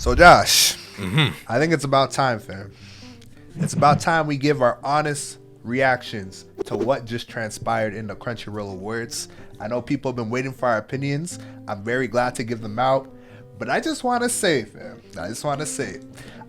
So Josh, I think it's about time, fam. It's about time we give our honest reactions to what just transpired in the Crunchyroll Awards. I know people have been waiting for our opinions. I'm very glad to give them out. But I just want to say, fam,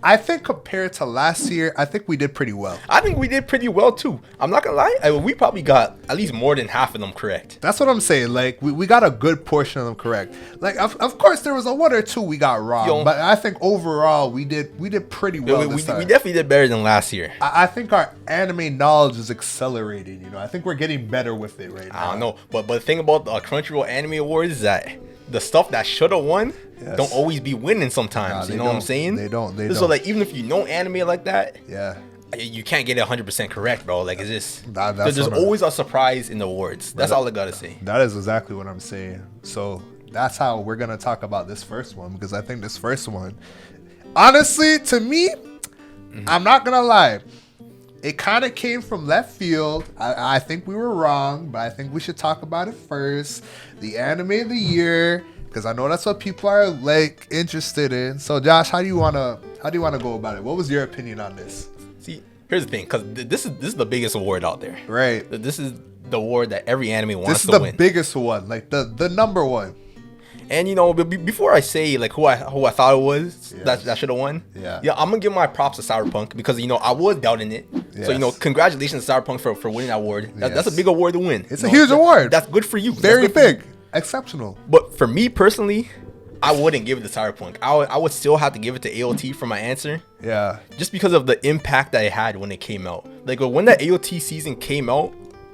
I think compared to last year, I think we did pretty well. I think we did pretty well too. I'm not gonna lie, we probably got at least more than half of them correct. That's what I'm saying. Like we got a good portion of them correct. Like of course there was a one or two we got wrong, but I think overall we did pretty well. We definitely did better than last year. I think our anime knowledge is accelerating. I think we're getting better with it right now. I don't know, but the thing about the Crunchyroll Anime Awards is that the stuff that should have won don't always be winning sometimes. You know what I'm saying? They don't. So like even if you know anime like that, yeah, you can't get it 100% correct, bro. Like it's just there's what always a surprise in the awards. That's all I gotta say. That is exactly what I'm saying. So that's how we're gonna talk about this first one, because I think this first one, honestly, to me, I'm not gonna lie, it kind of came from left field. I think we were wrong, but I think we should talk about it first. The anime of the year, because I know that's what people are like interested in. So Josh, how do you wanna go about it? What was your opinion on this? See, here's the thing, because this is the biggest award out there. Right. This is the award that every anime wants to win. This is the biggest one, like the number one. And before I say like who I thought it was that should have won, I'm gonna give my props to Cyberpunk, because I was doubting it. Yes. So congratulations to Cyberpunk for winning that award. That's a big award to win. It's a huge award. That's good for you. Very big, exceptional. But for me personally, I wouldn't give it to Cyberpunk. I would still have to give it to AOT for my answer. Yeah. Just because of the impact that it had when it came out. Like when that AOT season came out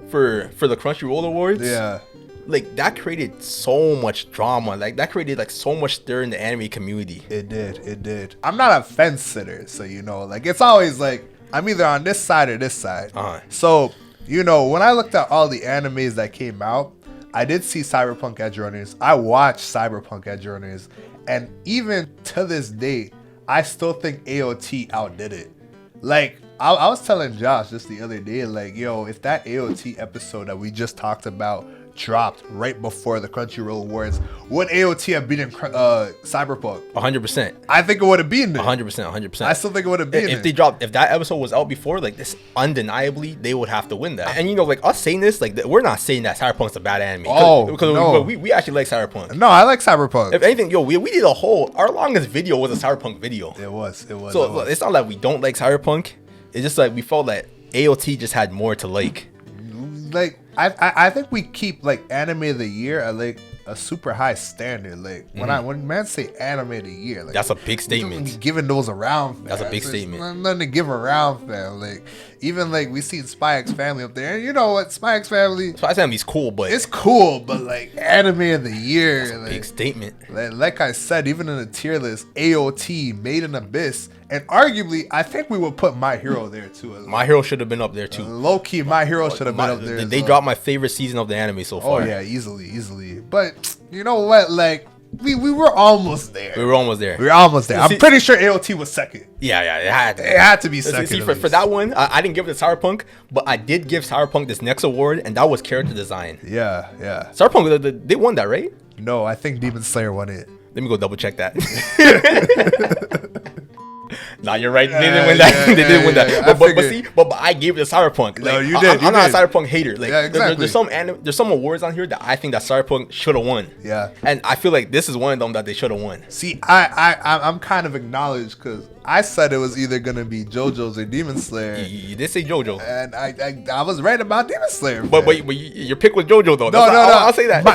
for the Crunchyroll Awards. Yeah. Like that created so much drama. Like that created like so much stir in the anime community. It did. I'm not a fence sitter, so like it's always like I'm either on this side or this side. So when I looked at all the animes that came out, I did see Cyberpunk Edge Runners. I watched Cyberpunk Edge Runners, and even to this day, I still think AOT outdid it. Like I was telling Josh just the other day, like if that AOT episode that we just talked about dropped right before the Crunchyroll Awards, would AOT have beaten Cyberpunk? 100%. I think it would have been there. 100%. I still think it would have been if that episode was out before, like this, undeniably they would have to win that. And like us saying this, like we're not saying that Cyberpunk's a bad anime. Because no. we actually like Cyberpunk. No, I like Cyberpunk. If anything, we did our longest video was a Cyberpunk video. It was. So it's not like we don't like Cyberpunk. It's just like we felt that AOT just had more to like. Like I think we keep like anime of the year at like a super high standard. Like when man say anime of the year, like that's a big statement. Giving those around, fam. That's a big statement. Nothing to give around, fam. Like even like we seen Spy X Family up there, and you know what, Spy X Family's cool, but it's cool, but like anime of the year, that's a big statement. Like I said, even in the tier list, AOT, Made in Abyss. And arguably, I think we would put My Hero there too. My Hero should have been up there too. Low key, My Hero should have been up there. They dropped my favorite season of the anime so far. Oh yeah, easily. But you know what? Like we were almost there. We were almost there. I'm pretty sure AOT was second. Yeah, it had to. It had to be second. See, for that one, I didn't give it to Cyberpunk, but I did give Cyberpunk this next award, and that was character design. Yeah. Cyberpunk, they won that, right? No, I think Demon Slayer won it. Let me go double check that. Nah, you're right. They didn't win that. They didn't win that. But I gave it to Cyberpunk. Like, no, you did. I'm not a Cyberpunk hater. Like, exactly. There's some awards on here that I think that Cyberpunk should have won. Yeah. And I feel like this is one of them that they should have won. See, I'm kind of acknowledged because I said it was either gonna be JoJo's or Demon Slayer. You did say JoJo, and I was right about Demon Slayer. But your pick was JoJo though. No. I'll say that.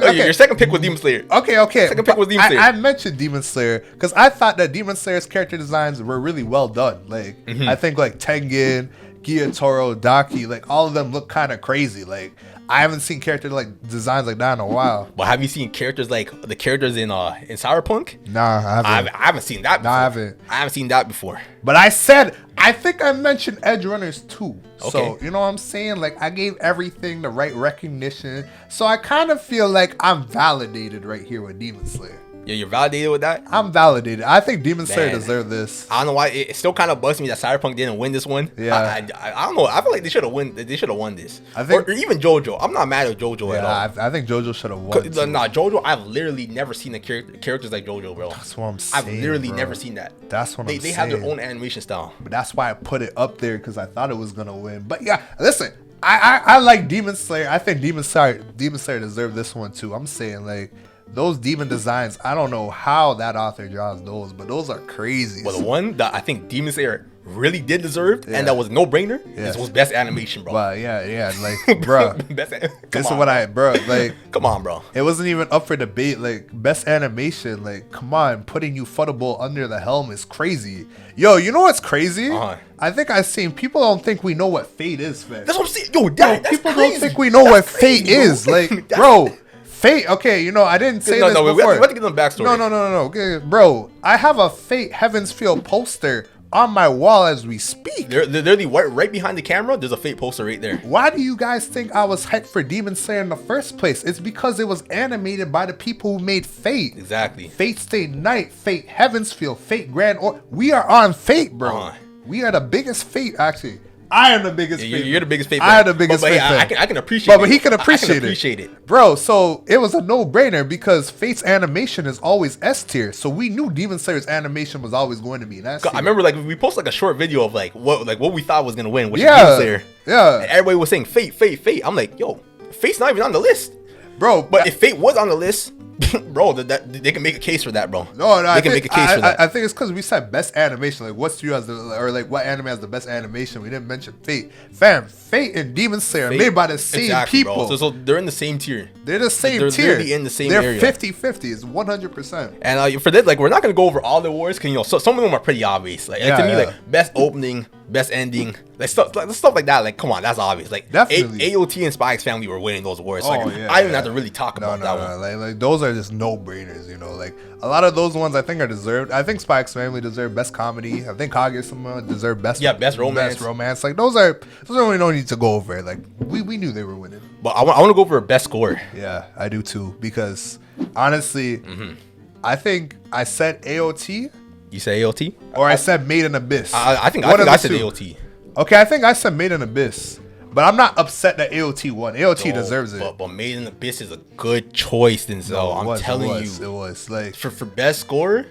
Okay. Your second pick was Demon Slayer. Okay. Second pick was Demon Slayer. I mentioned Demon Slayer because I thought that Demon Slayer's character designs were really well done. Like I think like Tengen, Gyatoro, Daki, like all of them look kind of crazy. Like I haven't seen character like designs like that in a while. But have you seen characters like the characters in Cyberpunk? Nah, I haven't seen that before. I haven't seen that before. But I think I mentioned Edge Runners too. Okay. So you know what I'm saying? Like I gave everything the right recognition. So I kind of feel like I'm validated right here with Demon Slayer. You're validated with that? I'm validated. I think Demon Slayer deserved this. I don't know why. It still kind of bugs me that Cyberpunk didn't win this one. Yeah. I don't know. I feel like they should have won this. I think, or even JoJo. I'm not mad at JoJo at all. I think JoJo should have won. Nah, JoJo. I've literally never seen the characters like JoJo, bro. That's what I'm saying. I've literally never seen that. That's what I'm saying. They have their own animation style. But that's why I put it up there, because I thought it was gonna win. But yeah, listen. I like Demon Slayer. I think Demon Slayer deserved this one too. I'm saying, like, those demon designs, I don't know how that author draws those, but those are crazy. Well, the one that I think Demon Slayer really did deserve, and that was no brainer, this was best animation, bro. Well, yeah, like, bro, this is what bro, like, come on, bro. It wasn't even up for debate. Like, best animation, like, come on, putting Ufotable under the helm is crazy. Yo, you know what's crazy? I think I've seen people don't think we know what Fate is, man. That's what I'm saying. Yo, that's people crazy. Don't think we know what Fate is, like, bro. Fate, okay, you know, I didn't say this before. We have to give them backstory. No. Okay, bro, I have a Fate Heaven's Feel poster on my wall as we speak. They're literally right behind the camera. There's a Fate poster right there. Why do you guys think I was hyped for Demon Slayer in the first place? It's because it was animated by the people who made Fate. Exactly. Fate Stay Night, Fate Heaven's Feel, Fate Grand Or. We are on Fate, bro. We are the biggest Fate, actually. I am the biggest fan. You're the biggest fan. I am the biggest fan. I can appreciate it. But he can appreciate it. Bro, so it was a no-brainer because Fate's animation is always S tier. So we knew Demon Slayer's animation was always going to be S tier. I remember, like, we posted like a short video of what we thought was going to win, which is Demon Slayer. Yeah. And everybody was saying Fate. I'm like, yo, Fate's not even on the list. Bro, but if Fate was on the list, bro, they can make a case for that, bro. No, they can make a case for that. I think it's because we said best animation. Like, what studio has what anime has the best animation? We didn't mention Fate. Fam, Fate and Demon Slayer are made by the same people. Bro. So they're in the same tier. They're the same tier. They're literally in the same area. They're 50-50. It's 100%. And for this, like, we're not gonna go over all the awards because, you know, some of them are pretty obvious. Like, to me, like, best opening, best ending, like stuff like that. Like, come on, that's obvious. Like, definitely, AOT and Spy X Family were winning those awards. So, I don't even have to really talk about that one. Like those are just no brainers. You know, like a lot of those ones I think are deserved. I think Spy X Family deserved best comedy. I think Kaguya-sama deserved best romance. Best romance. Like those really no need to go over. Like we knew they were winning. But I want to go for best score. Yeah, I do too, because honestly, I think I said AOT. You say AOT? Or I said Made in Abyss. I think I said AOT. Okay, I think I said Made in Abyss. But I'm not upset that AOT won. AOT deserves it. But Made in Abyss is a good choice, Denzel. I'm telling you. It was like for best score,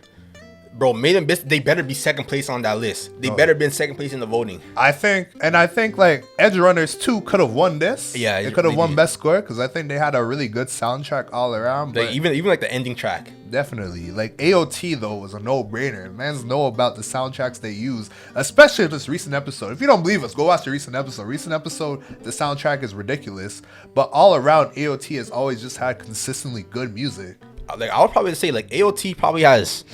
bro, Made in Abyss, they better be second place on that list. They better be in second place in the voting. I think like Edge Runners 2 could have won this. Yeah, it could have won best score because I think they had a really good soundtrack all around. But even like the ending track. Definitely. Like AOT though was a no-brainer. Mans know about the soundtracks they use, especially in this recent episode. If you don't believe us, go watch the recent episode. The soundtrack is ridiculous, but all around AOT has always just had consistently good music. Like I would probably say like AOT probably has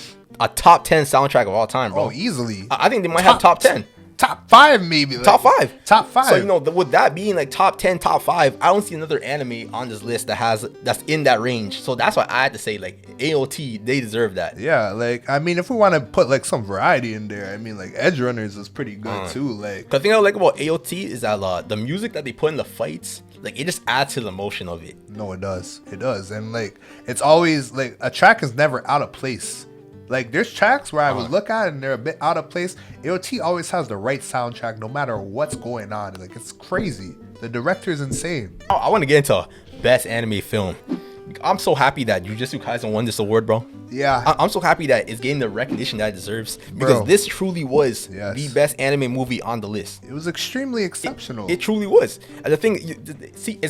a top 10 soundtrack of all time, bro. Oh, easily. I think they might have top 10. Top 5 maybe. Like, top 5. Top 5. So, you know, with that being like top 10, top 5, I don't see another anime on this list that's in that range. So that's why I had to say like AOT, they deserve that. Yeah, like I mean, if we want to put like some variety in there, I mean, like Edge Runners is pretty good too. Like the thing I like about AOT is that the music that they put in the fights, like it just adds to the emotion of it. No, it does. It does. And like it's always like a track is never out of place. Like there's tracks where I would look at and they're a bit out of place. AOT always has the right soundtrack no matter what's going on. Like it's crazy. The director is insane. I want to get into best anime film. I'm so happy that Jujutsu Kaisen won this award, bro. Yeah. I'm so happy that it's getting the recognition that it deserves because this truly was the best anime movie on the list. It was extremely exceptional. It truly was. And the thing, see,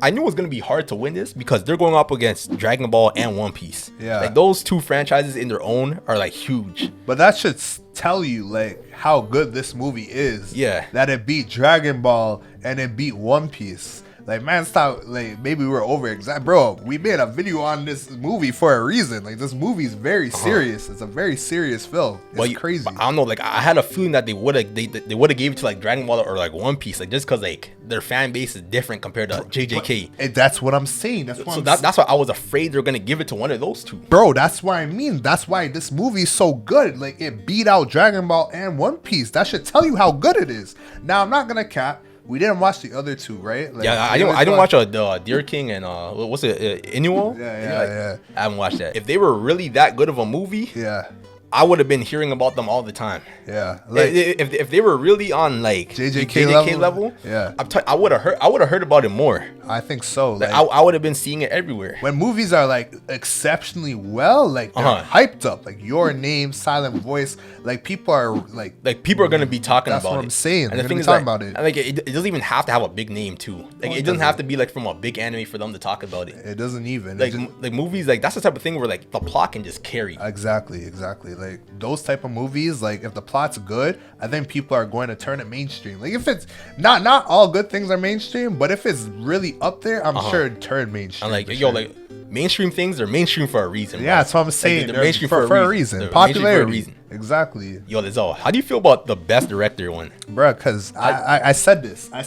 I knew it was gonna be hard to win this because they're going up against Dragon Ball and One Piece. Yeah. Like those two franchises in their own are like huge. But that should tell you like how good this movie is. Yeah. That it beat Dragon Ball and it beat One Piece. Like, man, stop. Like, maybe we're over bro. We made a video on this movie for a reason. Like, this movie is very serious. It's a very serious film. It's crazy. I don't know. Like, I had a feeling that they would have gave it to like Dragon Ball or like One Piece, like just because like their fan base is different compared to JJK. And that's what I'm saying. That's why I was afraid they're gonna give it to one of those two. Bro, that's what I mean. That's why this movie is so good. Like, it beat out Dragon Ball and One Piece. That should tell you how good it is. Now, I'm not gonna cap. we didn't watch the other two, right? Like, yeah, I didn't watch the Deer King and what's it, Inuo? Yeah. I haven't watched that. If they were really that good of a movie, yeah, I would have been hearing about them all the time. Yeah, like if they were really on like JJK level, yeah, I would have heard about it more. I think so. Like I would have been seeing it everywhere. When movies are like exceptionally well, like they're hyped up, like Your Name, Silent Voice, like people are like people are gonna be talking about it. That's what I'm saying. And the thing is, talking about it. Like it doesn't even have to have a big name too. Like it doesn't have to be like from a big anime for them to talk about it. It doesn't even like movies like that's the type of thing where like the plot can just carry. Exactly. Like those type of movies, like if the plot's good, I think people are going to turn it mainstream. Like if it's not all good things are mainstream, but if it's really up there, I'm sure it turned mainstream. And like like mainstream things are mainstream for a reason. Yeah, that's what I'm saying. Like, they're mainstream for a reason. Popularity. For a reason. Exactly. Yo, Lizzo, how do you feel about the best director one? Bruh, because I said this. Yeah, I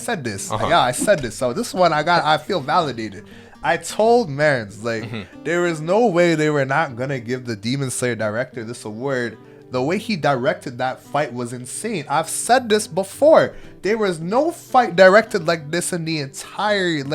said this. So this one I feel validated. I told Mans, like, there is no way they were not going to give the Demon Slayer director this award. The way he directed that fight was insane. I've said this before. There was no fight directed like this in the entirety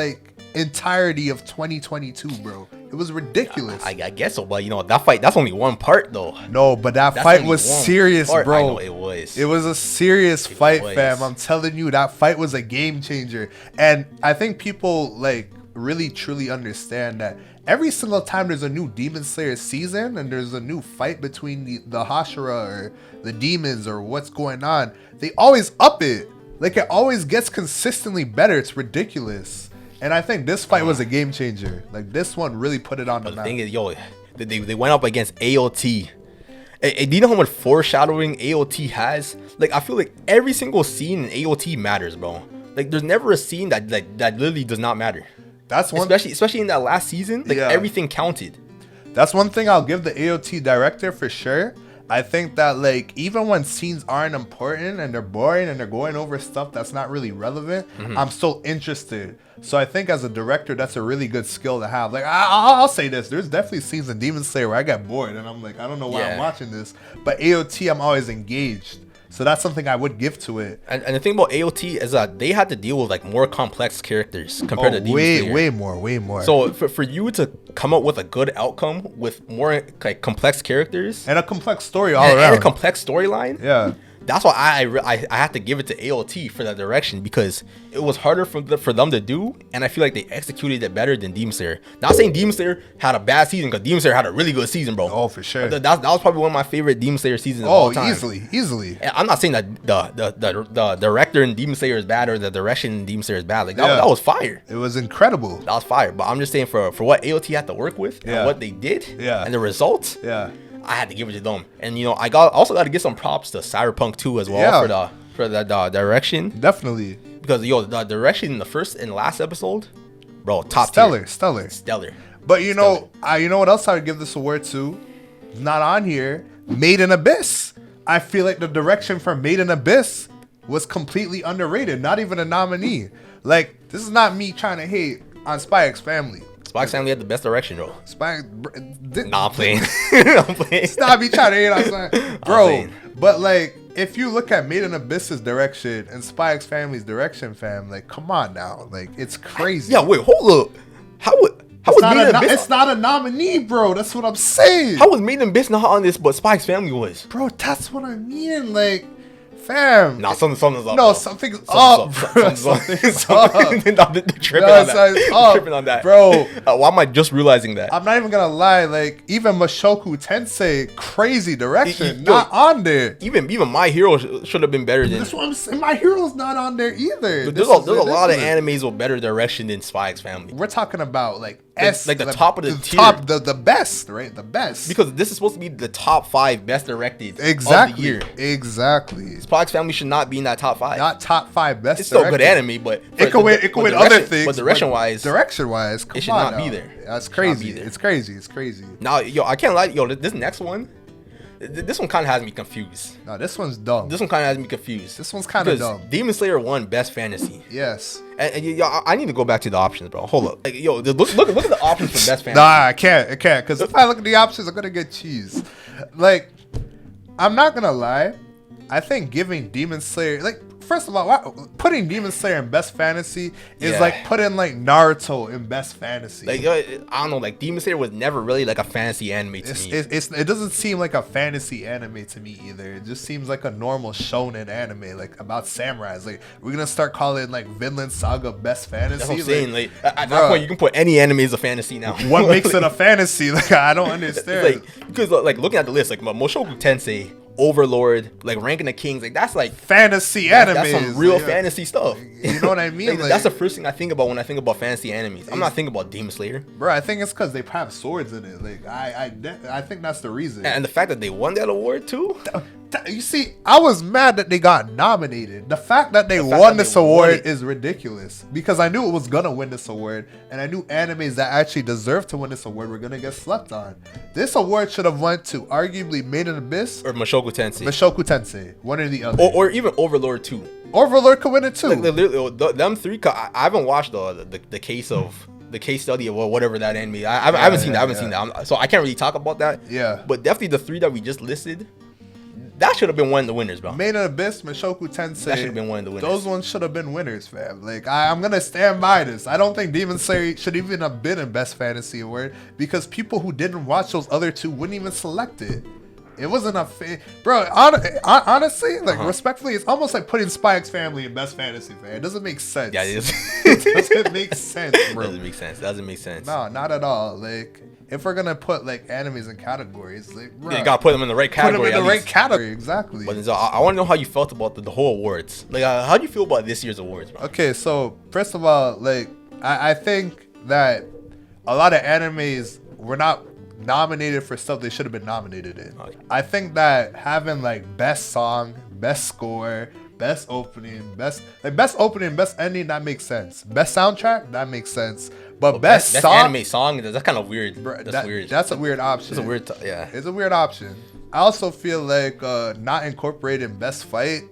of 2022, bro. It was ridiculous. I guess so, but that fight, that's only one part though. No, but that's fight was serious, bro. I know it was. It was a serious fight, fam. I'm telling you, that fight was a game changer. And I think people like really truly understand that every single time there's a new Demon Slayer season and there's a new fight between the Hashira or the demons or what's going on, they always up it. Like it always gets consistently better. It's ridiculous. And I think this fight was a game changer. Like this one really put it on the map. The thing is, they went up against AOT. And do you know how much foreshadowing AOT has? Like I feel like every single scene in AOT matters, bro. Like there's never a scene that literally does not matter. That's one, especially in that last season. Like everything counted. That's one thing I'll give the AOT director for sure. I think that like even when scenes aren't important and they're boring and they're going over stuff that's not really relevant, I'm still interested. So I think as a director, that's a really good skill to have. Like I'll say this: there's definitely scenes in Demon Slayer where I get bored and I'm like, I don't know why I'm watching this. But AOT, I'm always engaged. So that's something I would give to it. And the thing about AOT is that they had to deal with like more complex characters compared to Demon Slayer. Way more. So for you to come up with a good outcome with more like complex characters and a complex story all around, and a complex storyline, yeah. That's why I had to give it to AOT for that direction because it was harder for them to do, and I feel like they executed it better than Demon Slayer. Not saying Demon Slayer had a bad season, because Demon Slayer had a really good season, bro. Oh, for sure. That was probably one of my favorite Demon Slayer seasons of all time. Easily. And I'm not saying that the director in Demon Slayer is bad or the direction in Demon Slayer is bad. Like that was fire. It was incredible. That was fire. But I'm just saying for what AOT had to work with and what they did and the results. Yeah. I had to give it to them, and I also got to give some props to Cyberpunk 2 as well for the direction. Definitely, because the direction in the first and last episode, bro, top stellar. But you know what else I would give this award to? Not on here. Made in Abyss. I feel like the direction for Made in Abyss was completely underrated. Not even a nominee. Like this is not me trying to hate on Spy X Family. Spy X Family had the best direction, bro. Nah, I'm playing. I'm playing. Stop me trying to hate on Spy, bro. But like, if you look at Made in Abyss's direction and Spy X Family's direction, fam, like, come on now, like, it's crazy. Yeah, wait, hold up. How was Made in Abyss? It's not a nominee, bro. That's what I'm saying. How was Made in Abyss not on this, but Spy X Family was? Bro, that's what I mean. Like, fam. Nah, something's up. No, something's up, bro. Something's up. Tripping on that, bro. Why am I just realizing that? I'm not even gonna lie. Like even Mushoku Tensei, crazy direction, not on there. Even My Hero should have been better than. That's what I'm saying. My Hero's not on there either. There's a lot of animes with better direction than Spy X Family. We're talking about like the top of the tier, the best, right? The best. Because this is supposed to be the top 5 best directed of the year. Exactly. Spy X Family should not be in that top 5. Not top 5 best. It's still good anime, but it could win other things. But direction wise, it should not be there. That's crazy. It's crazy. Now, I can't lie. This next one. This one kind of has me confused. No, this one's dumb. This one kind of has me confused. This one's kind of dumb. Demon Slayer won Best Fantasy. Yes. And I need to go back to the options, bro. Hold up. Like, look at the options for Best Fantasy. Nah, I can't. Because if I look at the options, I'm gonna get cheese. Like, I'm not gonna lie. I think giving Demon Slayer, like, first of all, putting Demon Slayer in best fantasy is like putting like Naruto in best fantasy. Like I don't know, like Demon Slayer was never really like a fantasy anime to me. It doesn't seem like a fantasy anime to me either. It just seems like a normal shonen anime, like about samurais. Like we're gonna start calling like Vinland Saga best fantasy. That's what I'm saying. Like at that point, you can put any anime as a fantasy now. What makes it a fantasy? Like I don't understand. Like because like looking at the list, like Mushoku Tensei, Overlord, like Ranking the Kings, like that's like fantasy anime. That's some real fantasy stuff. You know what I mean? Like, that's the first thing I think about when I think about fantasy animes. I'm not thinking about Demon Slayer, bro. I think it's because they have swords in it. Like I think that's the reason. And the fact that they won that award too. You see, I was mad that they got nominated. The fact that they won this award is ridiculous because I knew it was gonna win this award, and I knew animes that actually deserve to win this award were gonna get slept on. This award should have went to arguably Made in Abyss or Mushoku Tensei. Mushoku Tensei, one or the other, or even Overlord 2. Overlord could win it too. Like, them three. I haven't watched the case of. The case study of whatever that anime. I haven't seen that. I haven't seen that. So I can't really talk about that. Yeah. But definitely the three that we just listed, that should have been one of the winners, bro. Made in Abyss, Mushoku Tensei. That should have been one of the winners. Those ones should have been winners, fam. Like I'm gonna stand by this. I don't think Demon Slayer should even have been in Best Fantasy Award because people who didn't watch those other two wouldn't even select it. It wasn't a bro. Honestly, like respectfully, it's almost like putting Spy X Family in Best Fantasy. Man, it doesn't make sense. Yeah, it is. It doesn't make sense, bro. Doesn't make sense. No, not at all. Like if we're gonna put like animes in categories, like bro, you gotta put them in the right category. Put them in the right category, exactly. But I want to know how you felt about the whole awards. Like, how do you feel about this year's awards, bro? Okay, so first of all, like I think that a lot of animes were not nominated for stuff they should have been nominated in. Okay. I think that having like best song, best score, best opening, best ending, that makes sense. Best soundtrack, that makes sense. But best song, anime song, that's kind of weird. Bro, that's weird. That's a weird option. It's a weird, yeah. It's a weird option. I also feel like not incorporating best fight,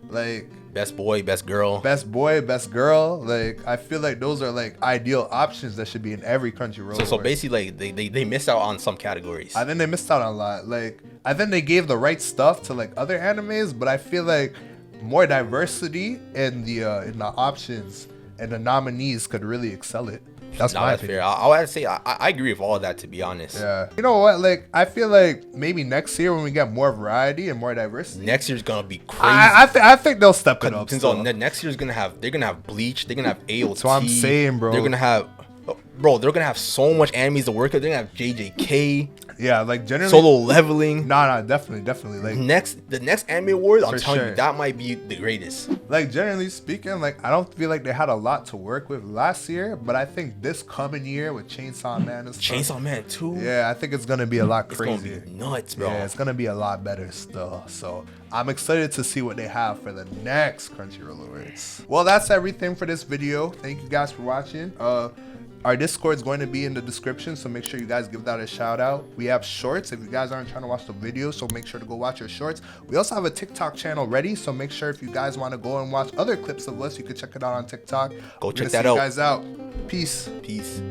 like best boy, best girl. Best boy, best girl. Like I feel like those are like ideal options that should be in every Crunchyroll. So basically, like they missed out on some categories. I think they missed out on a lot. Like I think they gave the right stuff to like other animes, but I feel like more diversity in the options and the nominees could really excel it. That's my opinion. Fair. I would say I agree with all of that, to be honest. Yeah. You know what? Like I feel like maybe next year when we get more variety and more diversity, next year's gonna be crazy. I think they'll step it up. Next year's they're gonna have Bleach. They're gonna have AOT. That's what I'm saying, bro. They're gonna have. Bro, they're gonna have so much animes to work with. They're gonna have JJK. Yeah, like generally Solo Leveling. Nah, definitely. Like the next anime award, I'm telling you, that might be the greatest. Like generally speaking, like I don't feel like they had a lot to work with last year, but I think this coming year with Chainsaw Man and stuff, Chainsaw Man 2. Yeah, I think it's gonna be a lot crazier. It's gonna be nuts, bro. Yeah, it's gonna be a lot better still. So I'm excited to see what they have for the next Crunchyroll awards. Well, that's everything for this video. Thank you guys for watching. Our Discord is going to be in the description, so make sure you guys give that a shout out. We have shorts if you guys aren't trying to watch the video, so make sure to go watch your shorts. We also have a TikTok channel ready, so make sure if you guys want to go and watch other clips of us, you can check it out on TikTok. Go check that out. See you guys out. Peace. Peace.